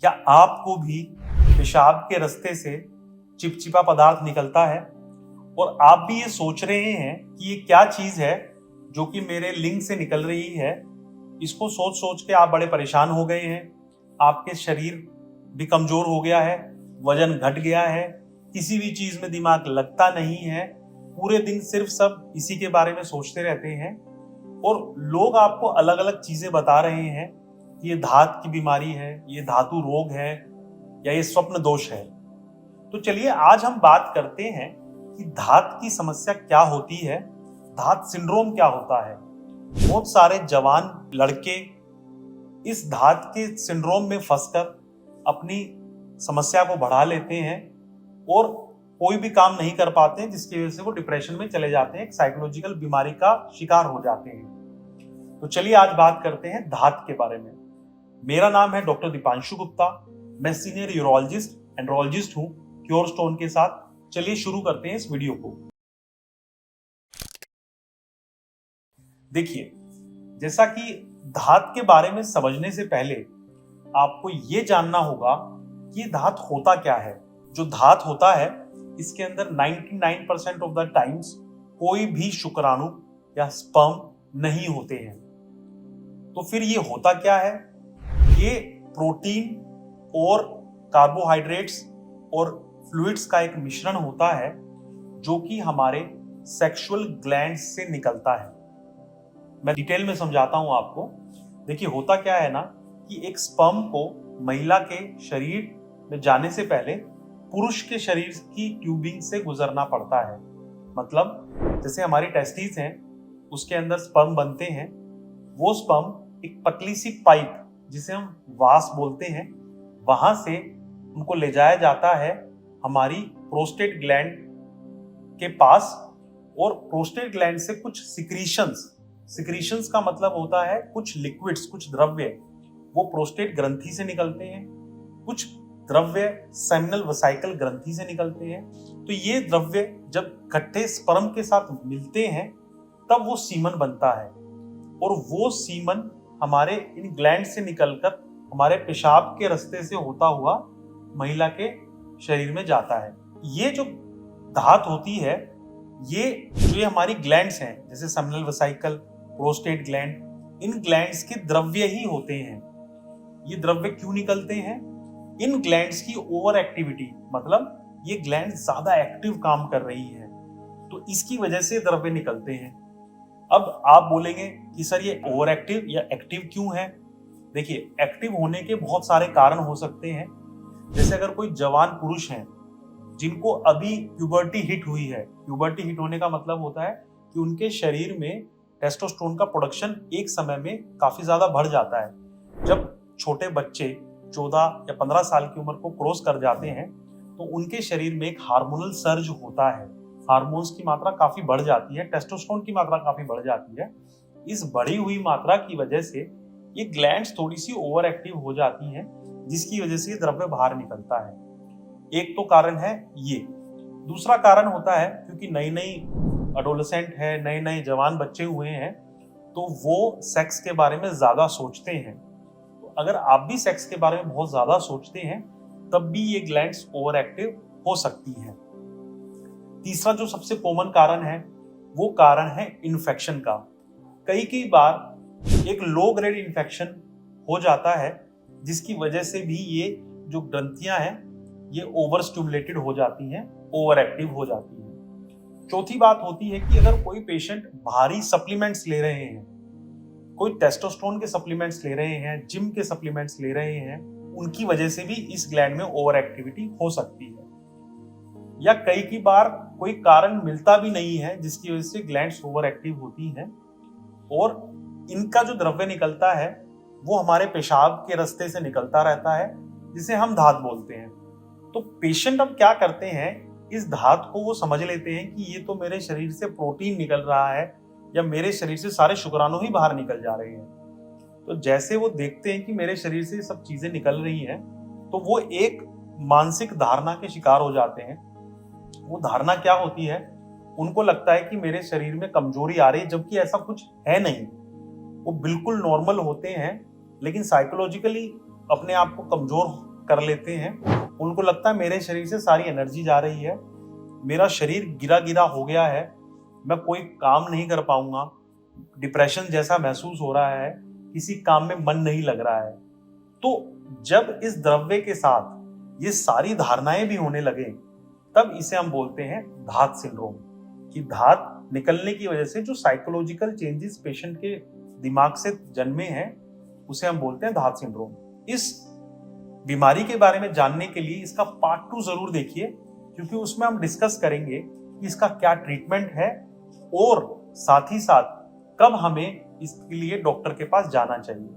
क्या आपको भी पेशाब के रास्ते से चिपचिपा पदार्थ निकलता है और आप भी ये सोच रहे हैं कि ये क्या चीज है जो कि मेरे लिंग से निकल रही है? इसको सोच सोच के आप बड़े परेशान हो गए हैं। आपके शरीर भी कमजोर हो गया है, वजन घट गया है, किसी भी चीज में दिमाग लगता नहीं है, पूरे दिन सिर्फ सब इसी के बारे में सोचते रहते हैं और लोग आपको अलग अलग चीजें बता रहे हैं कि ये धात की बीमारी है, ये धातु रोग है या ये स्वप्न दोष है। तो चलिए आज हम बात करते हैं कि धात की समस्या क्या होती है, धात सिंड्रोम क्या होता है। बहुत सारे जवान लड़के इस धात के सिंड्रोम में फंसकर अपनी समस्या को बढ़ा लेते हैं और कोई भी काम नहीं कर पाते हैं, जिसकी वजह से वो डिप्रेशन में चले जाते हैं, एक साइकोलॉजिकल बीमारी का शिकार हो जाते हैं। तो चलिए आज बात करते हैं धात के बारे में। मेरा नाम है डॉक्टर दीपांशु गुप्ता। मैं सीनियर यूरोलॉजिस्ट एंड्रोलॉजिस्ट हूं क्योर स्टोन के साथ। चलिए शुरू करते हैं इस वीडियो को। देखिए, जैसा कि धात के बारे में समझने से पहले आपको यह जानना होगा कि ये धात होता क्या है। जो धात होता है इसके अंदर 99% ऑफ द टाइम्स कोई भी शुक्राणु या स्पर्म नहीं होते हैं। तो फिर ये होता क्या है? ये प्रोटीन और कार्बोहाइड्रेट्स और फ्लूइड्स का एक मिश्रण होता है जो कि हमारे सेक्सुअल ग्लैंड से निकलता है। मैं डिटेल में समझाता हूं आपको। देखिए, होता क्या है ना कि एक स्पर्म को महिला के शरीर में जाने से पहले पुरुष के शरीर की ट्यूबिंग से गुजरना पड़ता है। मतलब जैसे हमारी टेस्टिस हैं, उसके अंदर स्पर्म बनते हैं। वो स्पर्म एक पतली सी पाइप जिसे हम वास बोलते हैं, वहां से उनको ले जाया जाता है हमारी प्रोस्टेट ग्लैंड के पास। और प्रोस्टेट ग्लैंड से कुछ सिक्रीशंस का मतलब होता है कुछ लिक्विड्स, कुछ द्रव्य, वो प्रोस्टेट ग्रंथि से निकलते हैं। कुछ द्रव्य सेमिनल वेसिकल ग्रंथि से निकलते हैं। तो ये द्रव्य जब इकट्ठे स्पर्म के साथ मिलते हैं तब वो सीमन बनता है और वो सीमन हमारे इन ग्लैंड से निकलकर हमारे पेशाब के रास्ते से होता हुआ महिला के शरीर में जाता है। ये जो धात होती है, ये हमारी ग्लैंड्स हैं, जैसे सेमिनल वेसिकल, प्रोस्टेट ग्लैंड, इन ग्लैंड्स के द्रव्य ही होते हैं। ये द्रव्य क्यों निकलते हैं? इन ग्लैंड्स की ओवर एक्टिविटी, मतलब ये ग्लैंड ज्यादा एक्टिव काम कर रही है, तो इसकी वजह से द्रव्य निकलते हैं। अब आप बोलेंगे कि सर ये ओवर एक्टिव या एक्टिव क्यों है? देखिए, एक्टिव होने के बहुत सारे कारण हो सकते हैं। जैसे अगर कोई जवान पुरुष हैं जिनको अभी प्यूबर्टी हिट हुई है, प्यूबर्टी हिट होने का मतलब होता है कि उनके शरीर में टेस्टोस्टेरोन का प्रोडक्शन एक समय में काफी ज्यादा बढ़ जाता है। जब छोटे बच्चे 14 या 15 साल की उम्र को क्रॉस कर जाते हैं तो उनके शरीर में एक हार्मोनल सर्ज होता है, हार्मोन्स की मात्रा काफी बढ़ जाती है, टेस्टोस्टेरोन की मात्रा काफी बढ़ जाती है। इस बढ़ी हुई मात्रा की वजह से ये ग्लैंड्स थोड़ी सी ओवर एक्टिव हो जाती हैं, जिसकी वजह से ये द्रव्य बाहर निकलता है। एक तो कारण है ये। दूसरा कारण होता है क्योंकि नई नई एडोलेसेंट है, नए नए जवान बच्चे हुए हैं, तो वो सेक्स के बारे में ज्यादा सोचते हैं। तो अगर आप भी सेक्स के बारे में बहुत ज्यादा सोचते हैं तब भी ये ग्लैंड्स ओवर एक्टिव हो सकती हैं। तीसरा जो सबसे कॉमन कारण है वो कारण है इन्फेक्शन का। कई बार एक लो ग्रेड इन्फेक्शन हो जाता है जिसकी वजह से भी ये जो ग्रंथियां हैं ये ओवर स्टिमुलेटेड हो जाती हैं, ओवर एक्टिव हो जाती हैं। चौथी बात होती है कि अगर कोई पेशेंट भारी सप्लीमेंट्स ले रहे हैं, कोई टेस्टोस्टेरोन के सप्लीमेंट्स ले रहे हैं, जिम के सप्लीमेंट्स ले रहे हैं, उनकी वजह से भी इस ग्लैंड में ओवर एक्टिविटी हो सकती है। या कई बार कोई कारण मिलता भी नहीं है जिसकी वजह से ग्लैंड्स ओवर एक्टिव होती हैं और इनका जो द्रव्य निकलता है वो हमारे पेशाब के रास्ते से निकलता रहता है, जिसे हम धात बोलते हैं। तो पेशेंट अब क्या करते हैं, इस धात को वो समझ लेते हैं कि ये तो मेरे शरीर से प्रोटीन निकल रहा है या मेरे शरीर से सारे शुक्राणु ही बाहर निकल जा रहे हैं। तो जैसे वो देखते हैं कि मेरे शरीर से सब चीजें निकल रही हैं, तो वो एक मानसिक धारणा के शिकार हो जाते हैं। वो धारणा क्या होती है, उनको लगता है कि मेरे शरीर में कमजोरी आ रही है, जबकि ऐसा कुछ है नहीं। वो बिल्कुल नॉर्मल होते हैं, लेकिन साइकोलॉजिकली अपने आप को कमजोर कर लेते हैं। उनको लगता है मेरे शरीर से सारी एनर्जी जा रही है, मेरा शरीर गिरा गिरा हो गया है, मैं कोई काम नहीं कर पाऊंगा, डिप्रेशन जैसा महसूस हो रहा है, किसी काम में मन नहीं लग रहा है। तो जब इस द्रव्य के साथ ये सारी धारणाएं भी होने लगे, तब इसे हम बोलते हैं धात सिंड्रोम। कि धात निकलने की वजह से जो साइकोलॉजिकल चेंजेस पेशेंट के दिमाग से जन्मे हैं, उसे हम बोलते हैं धात सिंड्रोम। इस बीमारी के बारे में जानने के लिए इसका पार्ट 2 जरूर देखिए, क्योंकि उसमें हम डिस्कस करेंगे कि इसका क्या ट्रीटमेंट है और साथ ही साथ कब हमें इसके लिए डॉक्टर के पास जाना चाहिए।